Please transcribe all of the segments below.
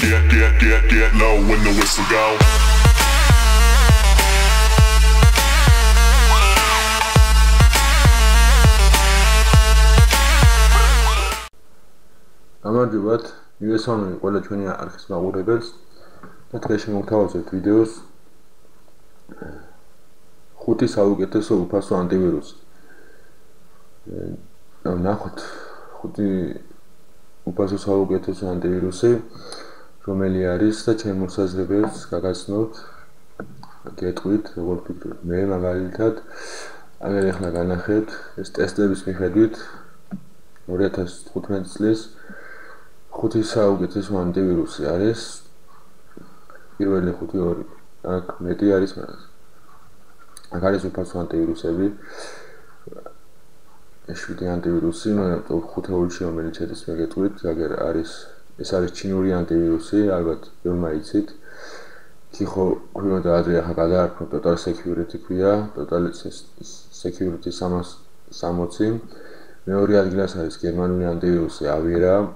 Get low when the whistle go. გამარჯობათ, მივესალმები ყველა ჩვენი არხის მაყურებელს და დღეს შემოგთავაზებთ ვიდეოს 5 საუკეთესო უფასო ანტივირუსი. ნახოთ 5 უფასო საუკეთესო ანტივირუსი, რომელი არის და ჩემ მოსაზრებებს გაგაცნობთ, გეტყვით, როგორ ფიქრობთ. მე მაგალითად, ახლა განახეთ ეს ტესტების მიხედვით 2015 წლის 5 საუკეთესო ანტივირუსი არის პირველი 5-2. აქ მეტი არის მაგრამ. აქ არის უფასო ანტივირუსები. 7 ანტივირუსი, მაგრამ 5-ში რომელიც შედის მე გეტყვით, აგერ ეს არის ჩინური ანტივირუსი, ალბათ ბევრმა იცით. ხო, ქვია და ადრე ახლა გადაარქვა Total Security ქვია, Total Security 360. მეორე ადგილას არის გერმანული ანტივირუსი Avira.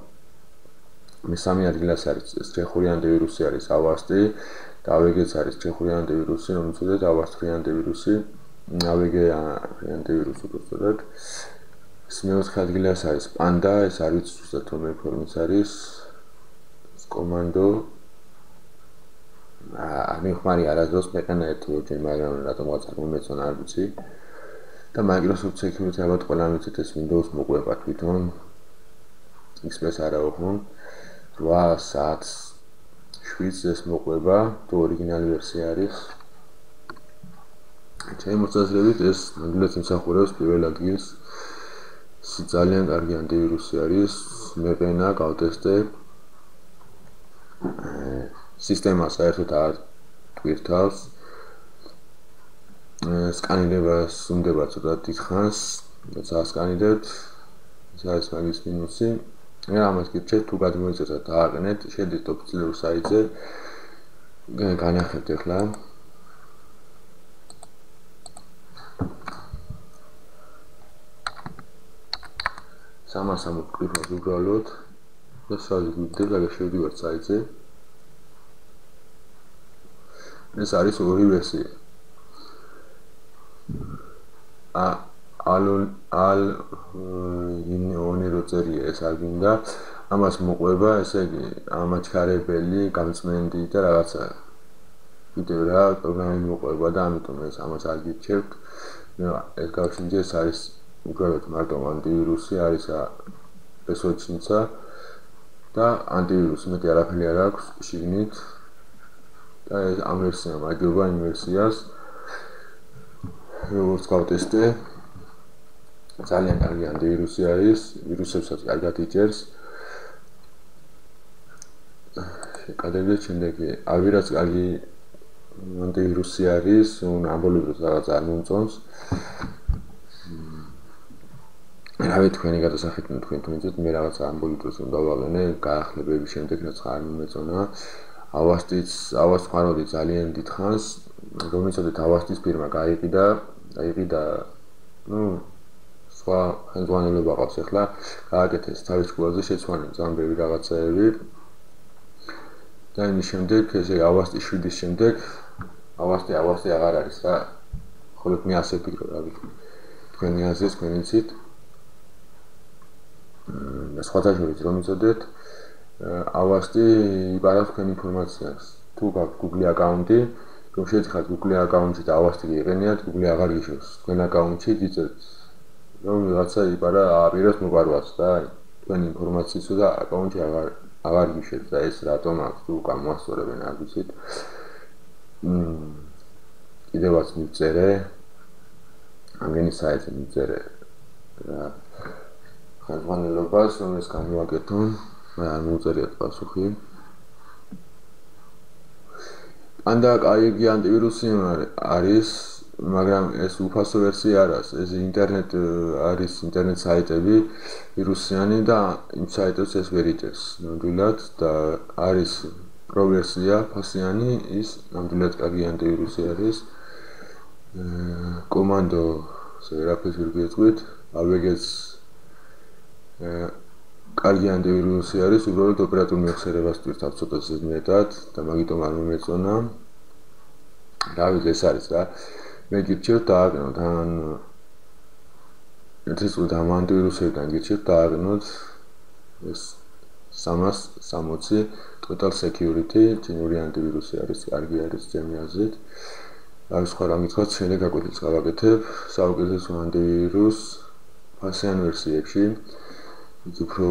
მესამე ადგილას არის ჩეხური ანტივირუსი არის Avast-ი და AVG-ც არის ჩეხური ანტივირუსი, რომელიც უწოდებთ Avast-ი ანტივირუსი, AVG ანტივირუსი უწოდებთ. მეოთხე ადგილას არის Panda, ეს არ ვიცი ზუსტად რომელი ფორმის არის. Commando. მიხმარი არასდროს მეყენა ერთიოჯერ, მაგრამ რატომღაც არ მომეწონა არ ვიცი. და Microsoft Security ალბათ ყველამ იცით ეს Windows მოყვება თვითონ. XP-ს არა უხმო. 8 საათს 7-ს ეს მოყვება, თუ ორიგინალი ვერსია არის. ჩემი მოსაზრებით ეს ნამდვილად იმსახურებს პირველ ადგილს. ძალიან კარგი ანტივირუსი არის, მეყენა, გავტესტე. სისტემა საერთოდ არ ტვირთავს. სკანირებას უნდა ცოტა დიდხანს, როცა ასკანირებთ, ეს არის მაგის მინუსი. მე ამას გიჩვენებთ, თუ გადმოიწესოთ დააყენეთ, შედით ოფიციალურ საიტზე. განახებთ ახლა. სამასამო კლიფოს უბრალოდ და საზღვიდებ და შევდივართ საიტზე. ეს არის ორი ვერსია. ინონეროწერია ეს არ გინდა. ამას მოყვება, ესე იგი, ამაჩქარებელი, გამწმენდი და რაღაცა. კიდევ რა პროგრამები მოყვება და ამიტომ ეს ამას არ გიჩვენებთ. ეს გავშინჯე, ეს არის უბრალოდ მარტო ანტივირუსი, არის ესოჩინცა და ანტივირუსი მეტი არაფერი არ აქვს შიგნით. და ეს ამ ვერსიამ აგება იმ ვერსიას, როგორც გავტესტე. ძალიან კარგი ანტივირუსი არის, ვირუსებსაც კარგად იჭერს. შეკადებით შემდეგი Avira-ც კარგი ანტივირუსი არის, ამბოლებრივ რაღაც არ მომწონს. რავი თქვენი გადასახით თქვენ თუ იცით, მე რაღაც ამბოლებრივს უნდა ვავენე, გაახლებების შემდეგ რაც არ მომეწონა. Avast ხაროდი ძალიან დიდხანს, რომელიცადაც Avast-ის ფირმა გაიყიდა, სხვა ხელმძღვანელობა ყავს ახლა, გააკეთეს თავის ყველაზე შეცვალენ ძალიან ბევრი რაღაცაები. და იმის შემდეგ, ესე Avast-ი 7-ის შემდეგ, Avast-ი აღარ არის რა. ხოლო მე ასე ვფიქრობ, რა ვიცი. თქვენი აზრით, თქვენ იცით. და სხვათა შორის რომ იცოდეთ, Avast-ი იბარავს თქვენ ინფორმაციას. თუ გაქვთ Google აკაუნტი, რომ შეძახათ Google აკაუნტში და Avast-ი იყენიათ, Google აღარ გიშოს. თქვენ აკაუნტში გიწევთ, რომ რაღაცა იბარა აპირებს მოპარვას და თქვენი ინფორმაციას და აკაუნტში აღარ გიშეთ და ეს რატომ აქვს თუ გამოასწორებენ არ ვიცით. კიდევაც მივწერე, ამგენი საიტზე მივწერე რა ხელმძღვანელობას, რომ ეს გამოვაკეთონ. არ მოუწერიათ პასუხი. Panda კარგი ანტივირუსი არის, მაგრამ ეს უფასო ვერსია არის. ეს ინტერნეტ საიტები ვირუსიანი და იმ საიტებს ეს ვერ იჭერს ნამდვილად და არის პრო ვერსია ფასიანი, ის ნამდვილად კარგი ანტივირუსი არის. Commando ვერაფერს ვერ გეტყვით, AVG-ს კარგი ანტივირუსი არის, უბრალოდ ოპერატიულ მეხსიერებას ვტირთავ ცოტა ზედმეტად და მაგიტომ არ მომეწონა. დავით ეს არის რა. მე გირჩევთ დააყენოთ ან ეს უდა ანტივირუსებიდან გირჩევთ დააყენოთ ეს 360 Total Security ჩინური ანტივირუსი არის, კარგი არის ჩემი აზრით. რა სხვა რამ ითქვათ, შეიძლება გაკვეთილს გავაკეთებ საუკეთესო ანტივირუს ფასიან ვერსიებში. ის უფრო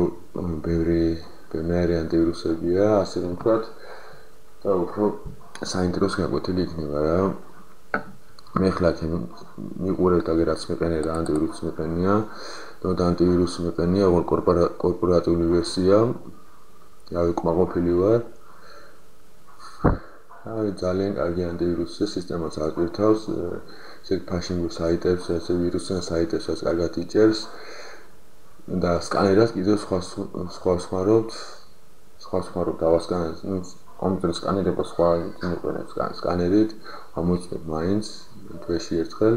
ბევრი ანტივირუსებია, ასე რომ ვთქვათ, და უფრო საინტერესო გაკვეთილი იქნება რა. მე ხლა მიყურებთ აგერ რაც მეყენია ანტივირუსი მეყენია, და ანტივირუსი მეყენია კორპორატიული ვერსია. რავი, კმაყოფილი ვარ. ძალიან კარგი ანტივირუსია, სისტემას აკირთავს, ესე ფაშინგ საიტებს, ესე ვირუსიან საიტებს კარგად იჭერს და სკანერად კიდევ სხვა დავასკანერებ, კომპიუტერის სკანერება სხვა იმეყენებს სკანერით, ამოწმებ მაინც თვეში ერთხელ.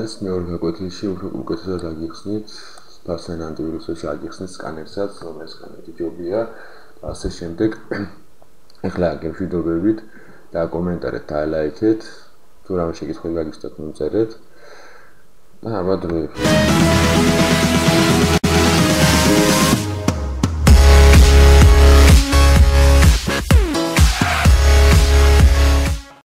ეს მეორე გაკვეთილში უფრო უკეთესად აგიხსნით, ფასიან ანტივირუსებში აგიხსნით სკანერსაც, რომელიც სკანერი ჯობია და ასე შემდეგ. ეხლა გემშვიდობებით და კომენტარით დაალაიქეთ, თუ რამე შეკითხვები გაგიჩნდათ მომწერეთ და აბა დროებით.